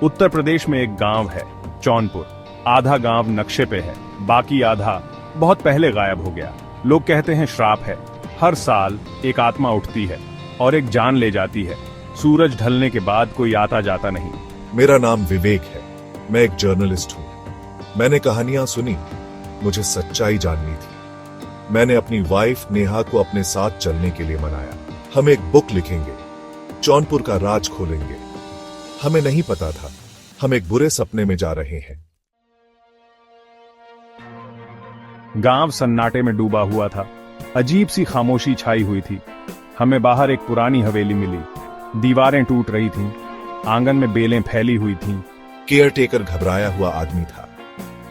उत्तर प्रदेश में एक गांव है जौनपुर। आधा गांव नक्शे पे है, बाकी आधा बहुत पहले गायब हो गया। लोग कहते हैं श्राप है। हर साल एक आत्मा उठती है और एक जान ले जाती है। सूरज ढलने के बाद कोई आता जाता नहीं। मेरा नाम विवेक है। मैं एक जर्नलिस्ट हूँ। मैंने कहानियां सुनी, मुझे सच्चाई जाननी थी। मैंने अपनी वाइफ नेहा को अपने साथ चलने के लिए मनाया। हम एक बुक लिखेंगे, जौनपुर का राज खोलेंगे। हमें नहीं पता था हम एक बुरे सपने में जा रहे हैं। गांव सन्नाटे में डूबा हुआ था। अजीब सी खामोशी छाई हुई थी। हमें बाहर एक पुरानी हवेली मिली। दीवारें टूट रही थीं, आंगन में बेलें फैली हुई थीं। केयरटेकर घबराया हुआ आदमी था।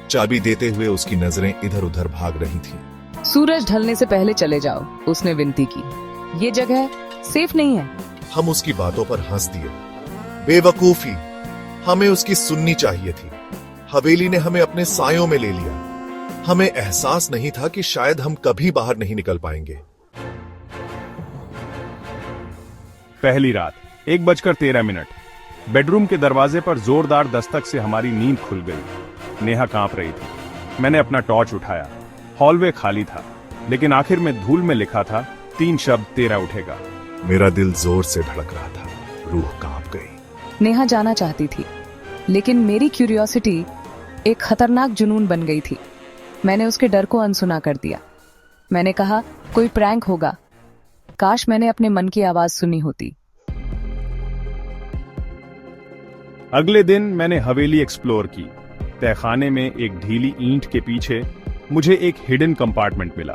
चाबी देते हुए उसकी नजरें इधर उधर भाग रही थीं। सूरज ढलने से पहले चले जाओ, उसने विनती की। ये जगह सेफ नहीं है। हम उसकी बातों पर हंस दिए। बेवकूफी, हमें उसकी सुननी चाहिए थी। हवेली ने हमें अपने सायों में ले लिया। हमें एहसास नहीं था कि शायद हम कभी बाहर नहीं निकल पाएंगे। पहली रात 1:13। बेडरूम के दरवाजे पर जोरदार दस्तक से हमारी नींद खुल गई। नेहा कांप रही थी। मैंने अपना टॉर्च उठाया। हॉलवे खाली था, लेकिन आखिर में धूल में लिखा था 3 शब्द, तेरा उठेगा। मेरा दिल जोर से धड़क रहा था, रूह कांप गई। नेहा जाना चाहती थी, लेकिन मेरी क्यूरियोसिटी एक खतरनाक जुनून बन गई थी। मैंने उसके डर को अनसुना कर दिया। मैंने कहा, कोई प्रैंक होगा। काश मैंने अपने मन की आवाज सुनी होती। अगले दिन मैंने हवेली एक्सप्लोर की। तहखाने में एक ढीली ईंट के पीछे मुझे एक हिडन कंपार्टमेंट मिला।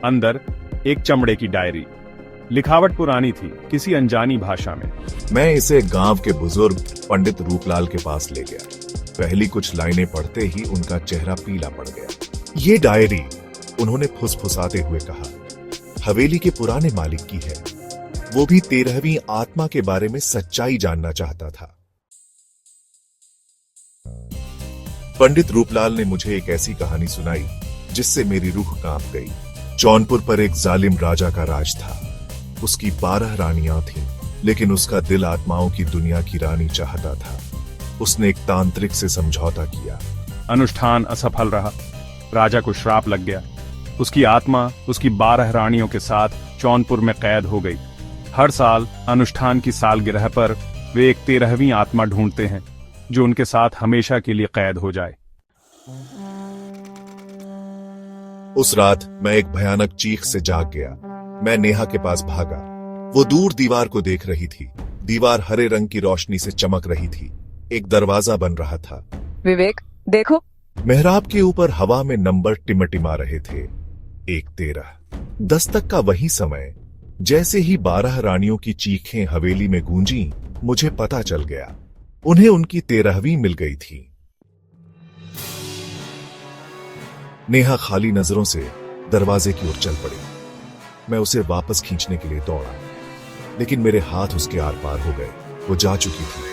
अंदर एक चमड़े की डायरी। लिखावट पुरानी थी, किसी अनजानी भाषा में। मैं इसे गांव के बुजुर्ग पंडित रूपलाल के पास ले गया। पहली कुछ लाइनें पढ़ते ही उनका चेहरा पीला पड़ गया। ये डायरी, उन्होंने फुसफुसाते हुए कहा, हवेली के पुराने मालिक की है। वो भी 13वीं आत्मा के बारे में सच्चाई जानना चाहता था। पंडित रूपलाल ने मुझे एक ऐसी कहानी सुनाई जिससे मेरी रूह कांप गई। जौनपुर पर एक जालिम राजा का राज था। उसकी 12 रानियां थीं, लेकिन उसका दिल आत्माओं की दुनिया की रानी चाहता था। उसने एक तांत्रिक से समझौता किया। अनुष्ठान असफल रहा। राजा को श्राप लग गया। उसकी आत्मा उसकी 12 रानियों के साथ जौनपुर में कैद हो गई। हर साल अनुष्ठान की सालगिरह पर वे एक 13वीं आत्मा ढूंढते हैं जो उनके साथ हमेशा के लिए कैद हो जाए। उस रात मैं एक भयानक चीख से जाग गया। मैं नेहा के पास भागा। वो दूर दीवार को देख रही थी। दीवार हरे रंग की रोशनी से चमक रही थी। एक दरवाजा बन रहा था। विवेक, देखो। मेहराब के ऊपर हवा में नंबर टिमटिमा रहे थे। 1-13। दस्तक का वही समय। जैसे ही 12 रानियों की चीखें हवेली में गूंजी, मुझे पता चल गया, उन्हें उनकी 13वीं मिल गई थी। नेहा खाली नजरों से दरवाजे की ओर चल पड़ी। मैं उसे वापस खींचने के लिए दौड़ा, लेकिन मेरे हाथ उसके आर पार हो गए। वो जा चुकी थी,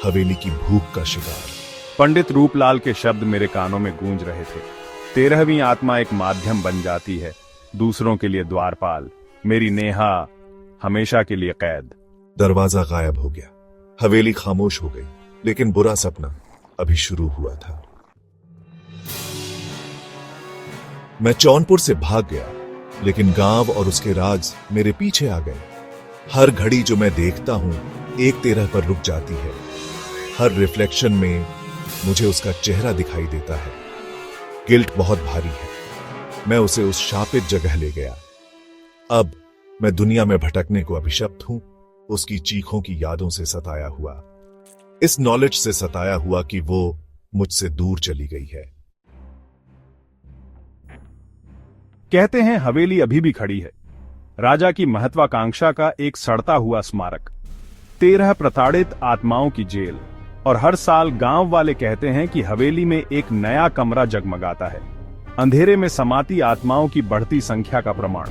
हवेली की भूख का शिकार। पंडित रूपलाल के शब्द मेरे कानों में गूंज रहे थे। 13वीं आत्मा एक माध्यम बन जाती है, दूसरों के लिए द्वारपाल। मेरी नेहा हमेशा के लिए कैद। दरवाजा गायब हो गया। हवेली खामोश हो गई, लेकिन बुरा सपना अभी शुरू हुआ था। मैं जौनपुर से भाग गया, लेकिन गांव और उसके राज मेरे पीछे आ गए। हर घड़ी जो मैं देखता हूं 1-13 पर रुक जाती है। हर रिफ्लेक्शन में मुझे उसका चेहरा दिखाई देता है। गिल्ट बहुत भारी है। मैं उसे उस शापित जगह ले गया। अब मैं दुनिया में भटकने को अभिशप्त हूं, उसकी चीखों की यादों से सताया हुआ, इस नॉलेज से सताया हुआ कि वो मुझसे दूर चली गई है। कहते हैं हवेली अभी भी खड़ी है, राजा की महत्वाकांक्षा का एक सड़ता हुआ स्मारक। 13 प्रताड़ित आत्माओं की जेल। और हर साल गांव वाले कहते हैं कि हवेली में एक नया कमरा जगमगाता है, अंधेरे में समाती आत्माओं की बढ़ती संख्या का प्रमाण।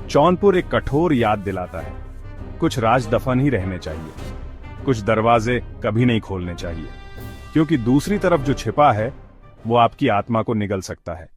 जौनपुर एक कठोर याद दिलाता है, कुछ राज दफन ही रहने चाहिए, कुछ दरवाजे कभी नहीं खोलने चाहिए, क्योंकि दूसरी तरफ जो छिपा है वो आपकी आत्मा को निगल सकता है।